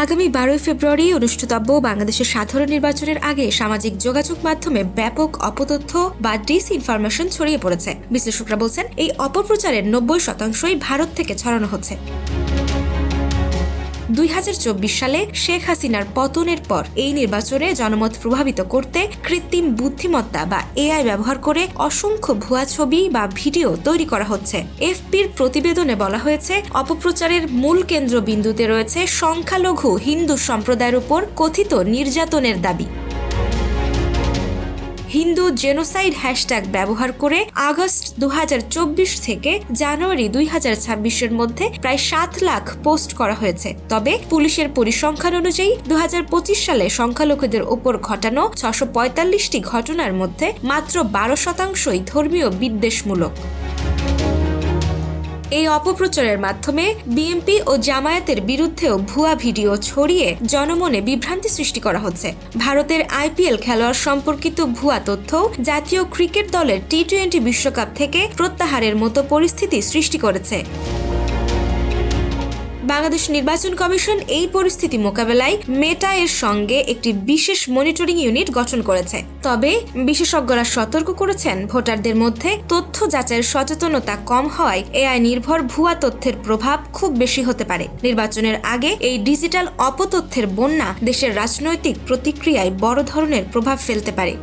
আগামী 12 ফেব্রুয়ারি অনুষ্ঠিতব্য বাংলাদেশের সাধারণ নির্বাচনের আগে সামাজিক যোগাযোগ মাধ্যমে ব্যাপক অপতথ্য বা ডিসইনফরমেশন ছড়িয়ে পড়েছে। বিশ্লেষকরা বলছেন, এই অপপ্রচারের 90% ভারত থেকে ছড়ানো হচ্ছে। 2024 সালে শেখ হাসিনার পতনের পর এই নির্বাচনে জনমত প্রভাবিত করতে কৃত্রিম বুদ্ধিমত্তা বা এআই ব্যবহার করে অসংখ্য ভুয়া ছবি বা ভিডিও তৈরি করা হচ্ছে। এফপির প্রতিবেদনে বলা হয়েছে, অপপ্রচারের মূল কেন্দ্রবিন্দুতে রয়েছে সংখ্যালঘু হিন্দু সম্প্রদায়ের উপর কথিত নির্যাতনের দাবি। হিন্দু জেনোসাইড হ্যাশট্যাগ ব্যবহার করে আগস্ট 2024 থেকে জানুয়ারি 2026-এর মধ্যে প্রায় 7 লাখ পোস্ট করা হয়েছে। তবে পুলিশের পরিসংখ্যান অনুযায়ী 2025 সালে সংখ্যালঘুদের ওপর ঘটানো 645টি ঘটনার মধ্যে মাত্র 12%ই ধর্মীয় বিদ্বেষমূলক। এই অপপ্রচারের মাধ্যমে বিএনপি ও জামায়াতের বিরুদ্ধেও ভুয়া ভিডিও ছড়িয়ে জনমনে বিভ্রান্তি সৃষ্টি করা হচ্ছে। ভারতের আইপিএল খেলোয়াড় সম্পর্কিত ভুয়া তথ্য জাতীয় ক্রিকেট দলের টি-20 বিশ্বকাপ থেকে প্রত্যাহারের মতো পরিস্থিতি সৃষ্টি করেছে। বাংলাদেশ নির্বাচন কমিশন এই পরিস্থিতি মোকাবেলায় মেটা এর সঙ্গে একটি বিশেষ মনিটরিং ইউনিট গঠন করেছে। তবে বিশেষজ্ঞরা সতর্ক করেছেন, ভোটারদের মধ্যে তথ্য যাচাইয়ের সচেতনতা কম হওয়ায় এআই নির্ভর ভুয়া তথ্যের প্রভাব খুব বেশি হতে পারে। নির্বাচনের আগে এই ডিজিটাল অপতথ্যের বন্যা দেশের রাজনৈতিক প্রতিক্রিয়ায় বড় ধরনের প্রভাব ফেলতে পারে।